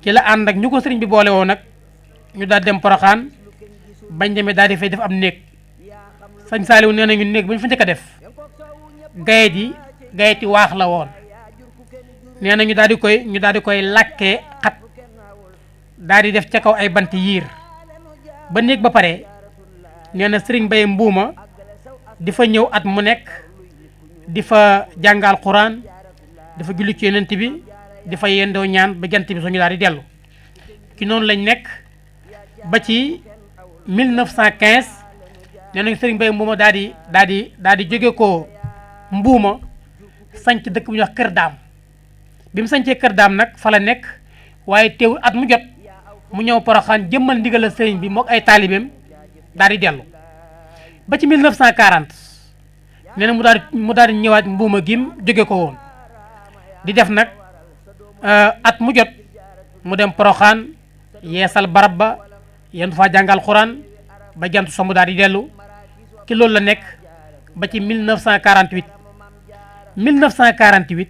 ci la ànd ak ñu ko Serigne bi boole woo nag ñu daal dem Poroxaan bañ demee daal di fay def am néeg sëñ Saaliw nee nañu néeg bu ñu fa njëkk a def gayet yi waax la woon nee na ñu daal di koy làkkee xat daal di def ca kaw ay bant yiir ba néeg ba pare nee na Serigne Mbaye Mbuuma di fa ñëw at mu nekk di fa jàngal Alxuraan di fa julli ci Yonent bi di fa yendoo ñaan ba jant bi suñu daal di dellu ci noonu lañ nekk ba ci 1915 nee nañu Serigne Mbaye Mbuuma daal di jóge ko Mbuuma sanc dëkk bu ñuy wax Kër Daam bi mu sancee Kër Daam nag fa la nekk waaye teewul at mu jot mu ñëw Poroxaan jëmmal ndigal sëriñ bi mook ay taalibeem daal di dellu ba ci 1940 nee na mu daal di ñëwaat Mbuuma gim jóge ko woon di def nag at mu jot mu dem Poroxaan yeesal barab ba yenn faa jàngal Alxuraan ba jant so mu daal di dellu ci loolu la nekk ba ci 1948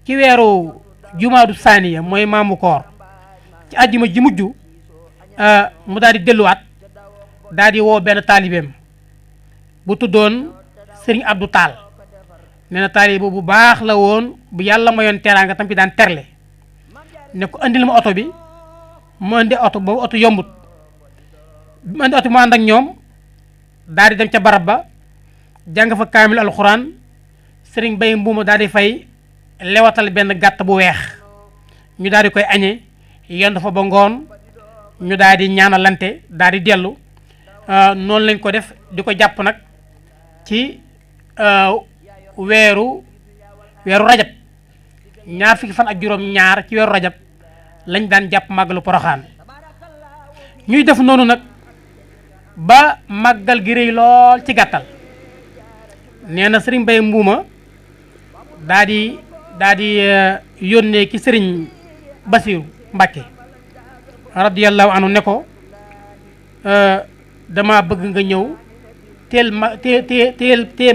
ci weeru jumaadu saaniya mooy maamu koor ci àjjuma ji mujj mu daal di delluwaat daal di woo benn taalibeem bu tuddoon Serigne Abdou Tall nee na taalibe bu baax la woon bu yàlla mayoon teraanga tam ci daan terle ne ko andil ma oto bi mu andi oto boobu oto yombut mu andi oto mu ànd ak ñoom daal di dem ca barab ba jàng fa kaamil alxuraan Serigne Mbaye Mbuuma daal di fay lewatal benn gàtt bu weex ñu daal di koy añee yendu fa ba ngoon ñu daal di ñaanalante daal di dellu noonu lañ ko def di ko jàpp nag ci weeru rajab ñaar fukki fan ak juróom ñaar ci weeru rajab lañ daan jàpp màggalu Poroxaan ñuy def noonu nag ba màggal gi rëy lool ci gàttal nee na Serigne Mbaye Mbuuma daa di yónnee ki Serigne Basiru Mbàkke radiyallahu anhu ne ko dama bëgg nga ñëw teel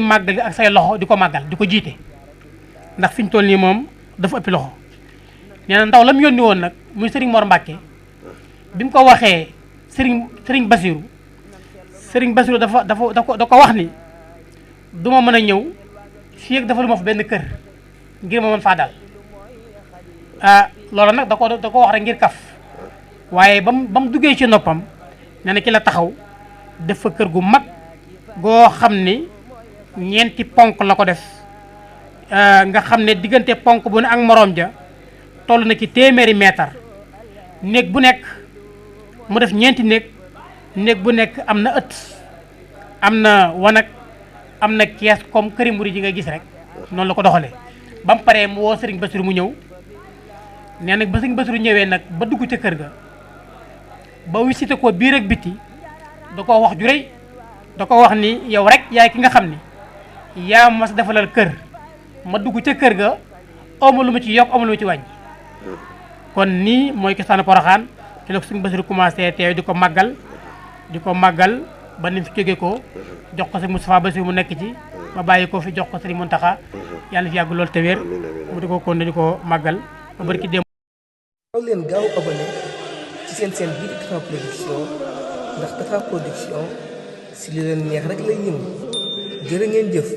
màggal gi ak say loxo di ko màggal di ko jiite ndax fi ñu toll nii moom dafa ëppi loxo nee na ndaw la mu yónni woon nag muy Serigne Mor Mbàkke bi mu ko waxee Serigne Basiru da ko wax ni du ma mën a ñëw fii ak dafa lu ma fa benn kër ngir ma mën faa dal loolu nag da ko wax rek ngir kaf waaye ba mu duggee ci noppam nee na ki la taxaw def fa kër gu mag goo xam ni ñeenti ponk la ko def nga xam ne diggante ponk bu ne ak moroom ja toll na ci téeméeri meetar néeg bu nekk mu def ñeenti néeg bu nekk am na ëtt am na wanag am na kees comme këri murid yi nga gis rek noonu la ko doxalee ba mu paree mu woo Serigne Bassirou mu ñëw nee nag ba Serigne Bassirou ñëwee nag ba dugg ca kër ga ba visité ko biir ak biti da ko wax ju rëy da ko wax ni yow rek yaay ki nga xam ni yaa mas defalal kër ma dugg ca kër ga awma lu ma ci yokk awma lu ma ci wàññi kon nii mooy cosaanu Poroxaan ci la ko Serigne Bassirou commencé teew di ko màggal ba ni fi jógee ko jox ko Serigne Moustapha Bassirou mu nekk ci ma bàyyi ko fi jox ko Serigne Mountakha yàlla fi yàgg lool te wér mu di ko kon dañu ko màggal ba barki dem gaaw leen gaaw abonné ci seen bii di Tapha Production ndax Tapha Production si li leen neex rek lay yëngu jërë ngeen jëf